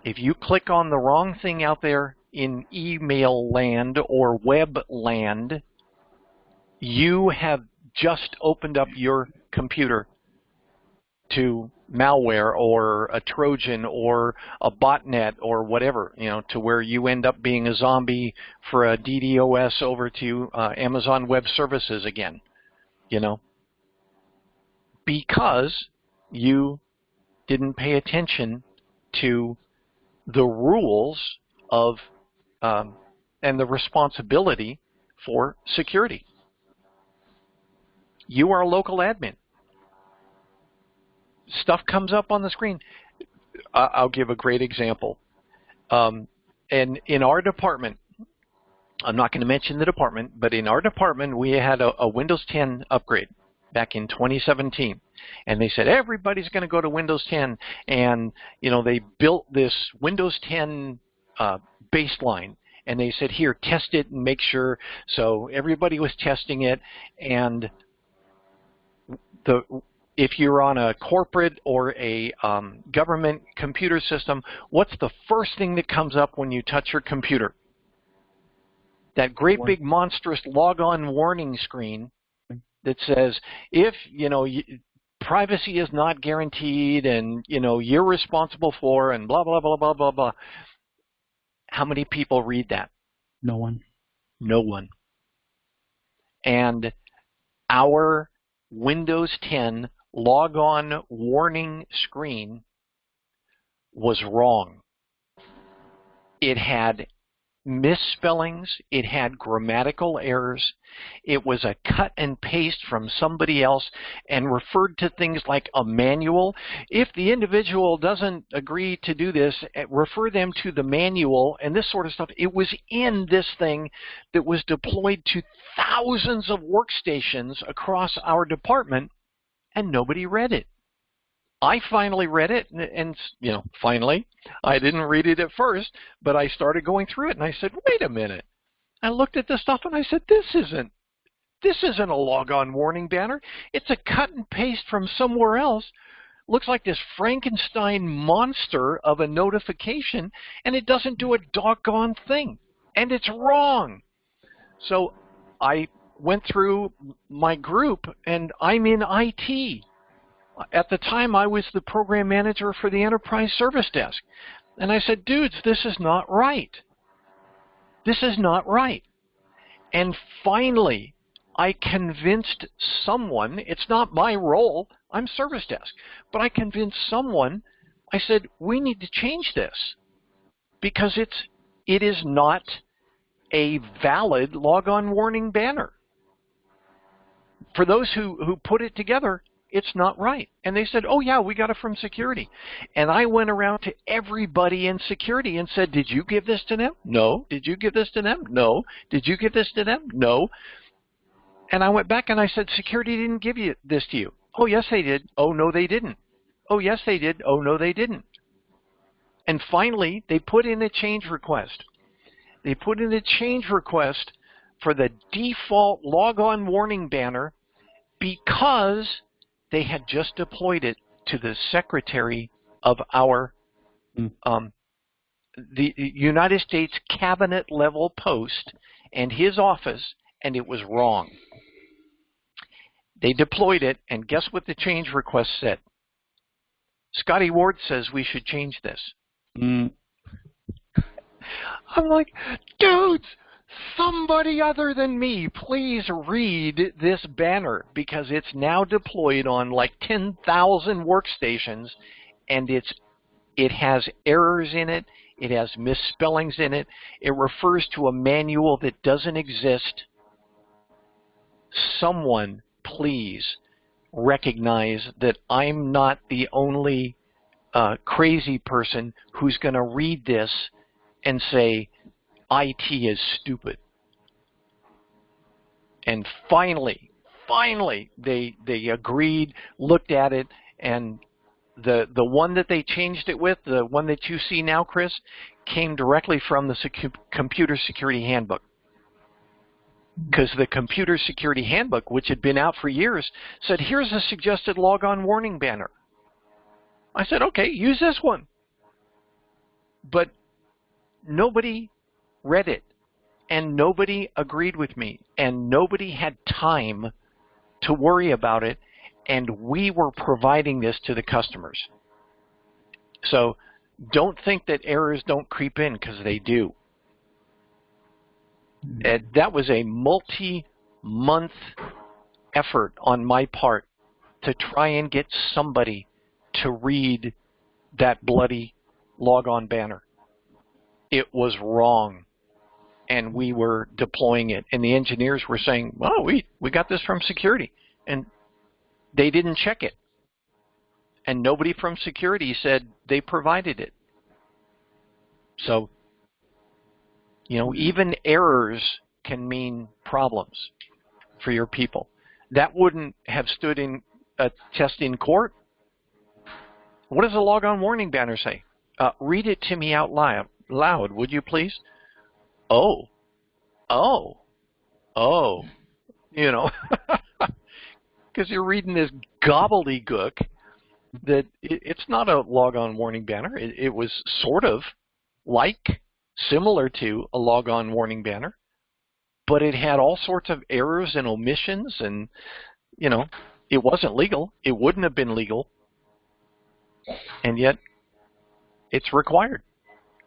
Speaker 1: if you click on the wrong thing out there in email land or web land, you have just opened up your computer to malware or a Trojan or a botnet or whatever, to where you end up being a zombie for a DDoS over to Amazon Web Services again, because you didn't pay attention to the rules of and the responsibility for security. You are a local admin. Stuff comes up on the screen. I'll give a great example. And in our department, I'm not going to mention the department, but in our department, we had a Windows 10 upgrade back in 2017. And they said, everybody's going to go to Windows 10. And, they built this Windows 10 baseline. And they said, here, test it and make sure. So everybody was testing it. And if you're on a corporate or a government computer system, what's the first thing that comes up when you touch your computer? That great big monstrous log-on warning screen that says, if, privacy is not guaranteed and, you're responsible for and blah, blah, blah, blah, blah, blah. How many people read that?
Speaker 2: No one.
Speaker 1: No one. And our Windows 10 log-on warning screen was wrong. It had misspellings. It had grammatical errors. It was a cut and paste from somebody else and referred to things like a manual. If the individual doesn't agree to do this, refer them to the manual and this sort of stuff. It was in this thing that was deployed to thousands of workstations across our department, and nobody read it. I finally read it, and finally, I didn't read it at first, but I started going through it, and I said, wait a minute. I looked at the stuff, and I said, this isn't a log-on warning banner. It's a cut and paste from somewhere else. Looks like this Frankenstein monster of a notification, and it doesn't do a doggone thing, and it's wrong. So I went through my group, and I'm in IT. At the time, I was the program manager for the enterprise service desk. And I said, dudes, this is not right. This is not right. And finally, I convinced someone, it's not my role, I'm service desk, but I convinced someone, I said, we need to change this because it is not a valid log-on warning banner. For those who put it together, it's not right. And they said, oh, yeah, we got it from security. And I went around to everybody in security and said, did you give this to them? No. Did you give this to them? No. Did you give this to them? No. And I went back and I said, security didn't give this to you. Oh, yes, they did. Oh, no, they didn't. Oh, yes, they did. Oh, no, they didn't. And finally, they put in a change request. They put in a change request for the default log-on warning banner because they had just deployed it to the secretary of our the United States cabinet level post and his office, and it was wrong. They deployed it, and guess what the change request said? Scotty Ward says we should change this. I'm like, dudes, somebody other than me, please read this banner, because it's now deployed on like 10,000 workstations, and it has errors in it. It has misspellings in it. It refers to a manual that doesn't exist. Someone, please recognize that I'm not the only crazy person who's going to read this and say, IT is stupid. And finally, they agreed, looked at it, and the one that they changed it with, the one that you see now, Chris, came directly from the Computer Security Handbook. Because the Computer Security Handbook, which had been out for years, said, here's a suggested logon warning banner. I said, okay, use this one. But nobody read it, and nobody agreed with me, and nobody had time to worry about it, and we were providing this to the customers. So don't think that errors don't creep in, because they do. That was a multi-month effort on my part to try and get somebody to read that bloody logon banner. It was wrong, and we were deploying it, and the engineers were saying, well, we got this from security, and they didn't check it, and nobody from security said they provided it. So, you know, even errors can mean problems for your people. That wouldn't have stood in a test in court. What does a logon warning banner say? Read it to me out loud, would you please? Oh, you know, because you're reading this gobbledygook that it's not a logon warning banner. It was sort of similar to a logon warning banner, but it had all sorts of errors and omissions, and, you know, it wasn't legal. It wouldn't have been legal, and yet it's required.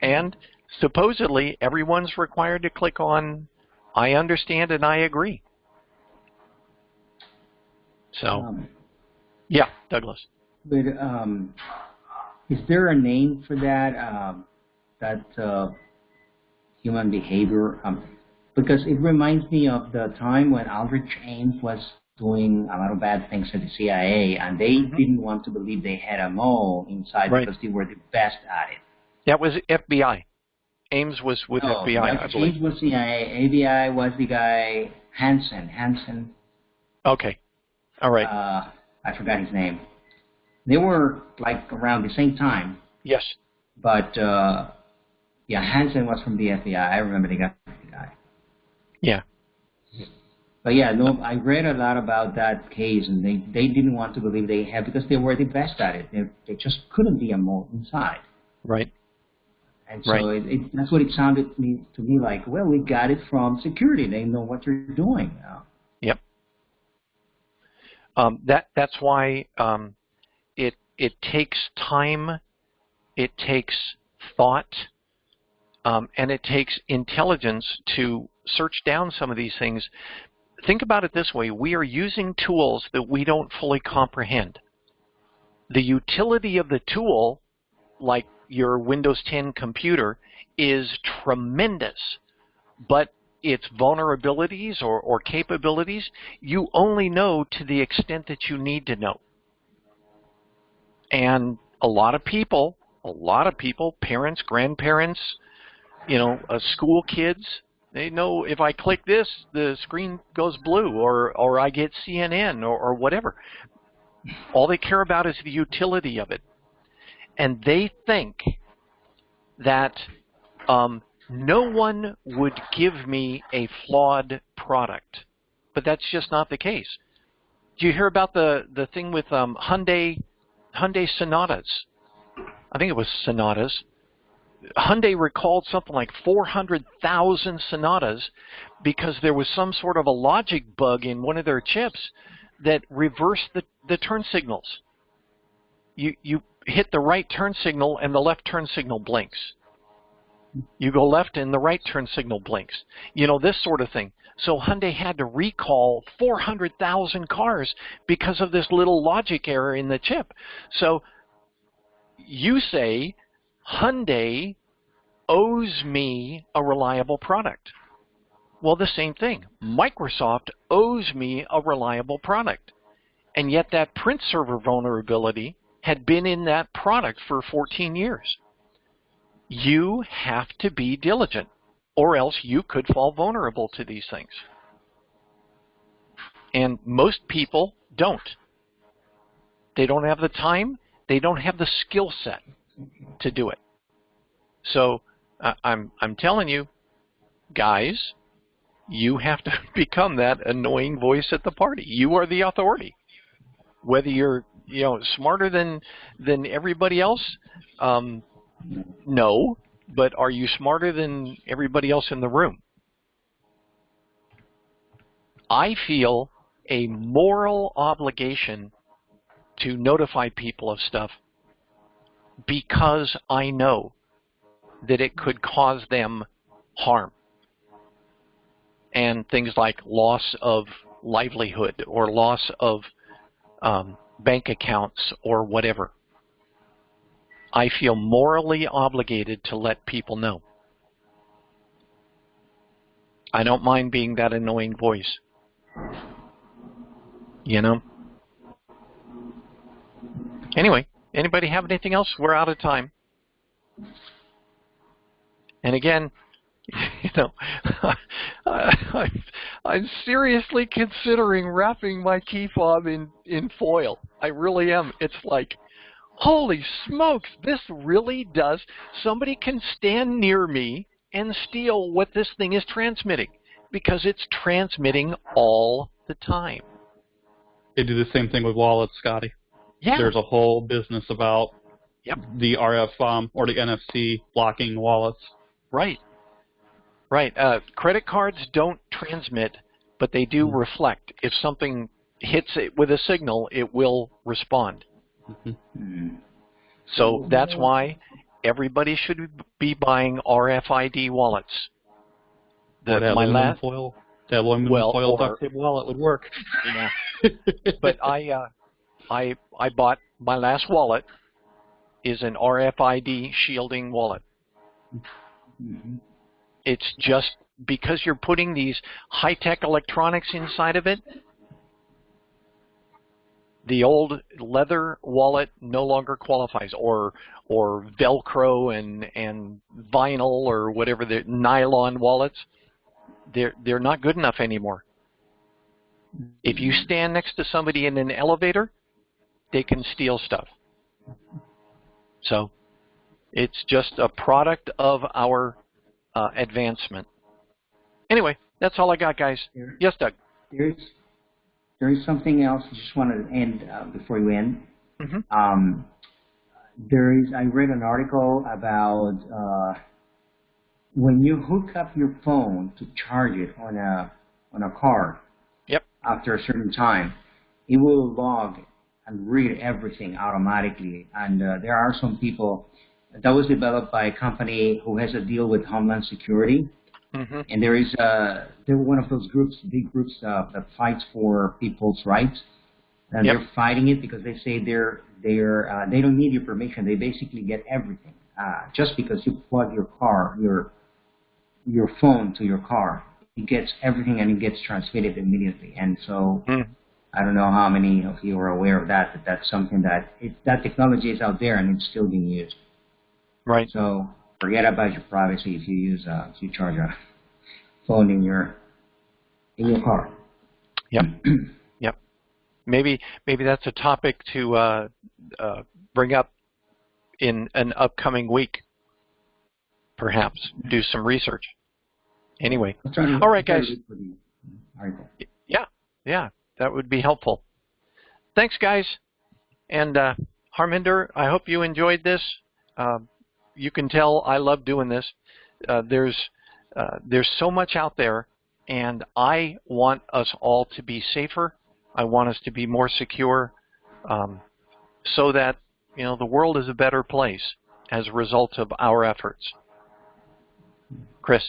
Speaker 1: And supposedly everyone's required to click on I understand and I agree. So, yeah, Douglas.
Speaker 3: But is there a name for that human behavior? Because it reminds me of the time when Aldrich Ames was doing a lot of bad things at the CIA, and they didn't want to believe they had a mole inside because they were the best at it.
Speaker 1: That was FBI. Ames was with FBI, I believe.
Speaker 3: Ames was CIA. ABI was the guy, Hansen.
Speaker 1: Okay. All right.
Speaker 3: I forgot his name. They were like around the same time.
Speaker 1: Yes.
Speaker 3: But, yeah, Hansen was from the FBI. I remember the guy.
Speaker 1: Yeah.
Speaker 3: But yeah, no, I read a lot about that case, and they didn't want to believe they had, because they were the best at it. They just couldn't be a mole inside.
Speaker 1: Right.
Speaker 3: And so that's what it sounded to me like. Well, we got it from security. They know what you're doing now.
Speaker 1: Yep. That's why it takes time, it takes thought, and it takes intelligence to search down some of these things. Think about it this way. We are using tools that we don't fully comprehend. The utility of the tool, like your Windows 10 computer, is tremendous, but its vulnerabilities or capabilities, you only know to the extent that you need to know. And a lot of people, parents, grandparents, you know, school kids, they know if I click this, the screen goes blue, or I get CNN or whatever. All they care about is the utility of it. And they think that no one would give me a flawed product. But that's just not the case. Do you hear about the thing with Hyundai Sonatas? I think it was Sonatas. Hyundai recalled something like 400,000 Sonatas because there was some sort of a logic bug in one of their chips that reversed the turn signals. You hit the right turn signal and the left turn signal blinks. You go left and the right turn signal blinks. You know, this sort of thing. So Hyundai had to recall 400,000 cars because of this little logic error in the chip. So you say Hyundai owes me a reliable product. Well, the same thing. Microsoft owes me a reliable product. And yet that print server vulnerability had been in that product for 14 years. You have to be diligent, or else you could fall vulnerable to these things. And most people don't. They don't have the time. They don't have the skill set to do it. So I'm telling you, guys, you have to become that annoying voice at the party. You are the authority. Whether you're smarter than everybody else, no, but are you smarter than everybody else in the room? I feel a moral obligation to notify people of stuff because I know that it could cause them harm. And things like loss of livelihood or loss of bank accounts or whatever. I feel morally obligated to let people know. I don't mind being that annoying voice. You know? Anyway, anybody have anything else? We're out of time. And again, I'm seriously considering wrapping my key fob in foil. I really am. It's like, holy smokes, this really does. Somebody can stand near me and steal what this thing is transmitting because it's transmitting all the time.
Speaker 2: They do the same thing with wallets, Scotty.
Speaker 1: Yeah.
Speaker 2: There's a whole business about the RF or the NFC blocking wallets.
Speaker 1: Right. Right. Credit cards don't transmit, but they do reflect. If something hits it with a signal, it will respond. So that's why everybody should be buying RFID wallets.
Speaker 2: That aluminum foil duct tape wallet would work.
Speaker 1: Yeah. But I bought my last wallet is an RFID shielding wallet. It's just because you're putting these high-tech electronics inside of it. The old leather wallet no longer qualifies, or Velcro and vinyl or whatever the nylon wallets. They're not good enough anymore. If you stand next to somebody in an elevator, they can steal stuff. So it's just a product of our advancement. Anyway, that's all I got, guys. Yes, Doug.
Speaker 3: There is something else I just wanted to end before you end. I read an article about when you hook up your phone to charge it on a car. After a certain time, it will log and read everything automatically. And there are some people that was developed by a company who has a deal with Homeland Security. And they're one of those groups, big groups that fights for people's rights, and they're fighting it because they say they don't need your permission. They basically get everything just because you plug your phone to your car. It gets everything and it gets transmitted immediately. And so I don't know how many of you are aware of that, but that's something that technology is out there and it's still being used.
Speaker 1: Right.
Speaker 3: So forget about your privacy if you charge a phone in your car.
Speaker 1: Yep. Maybe that's a topic to bring up in an upcoming week. Perhaps do some research. Anyway, all right, guys. Yeah, that would be helpful. Thanks, guys. And Harminder, I hope you enjoyed this. You can tell I love doing this. There's so much out there, and I want us all to be safer. I want us to be more secure, so that the world is a better place as a result of our efforts. Chris?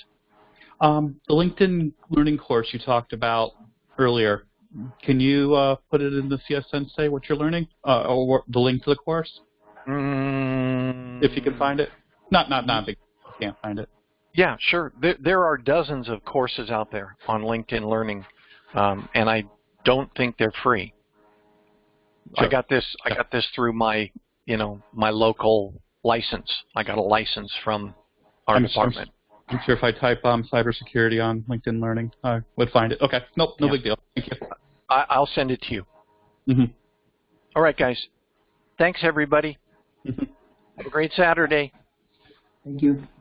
Speaker 2: The LinkedIn learning course you talked about earlier, can you put it in the CS-Sensei what you're learning, or the link to the course, if you can find it? Not big. Can't find it.
Speaker 1: Yeah, sure. There are dozens of courses out there on LinkedIn Learning, and I don't think they're free. Sure. I got this through my my local license. I got a license from our department.
Speaker 2: I'm sure if I type cybersecurity on LinkedIn Learning, I would find it. Okay. Nope. No big deal. Thank you.
Speaker 1: I'll send it to you.
Speaker 2: Mm-hmm.
Speaker 1: All right, guys. Thanks, everybody. Have a great Saturday.
Speaker 3: Thank you.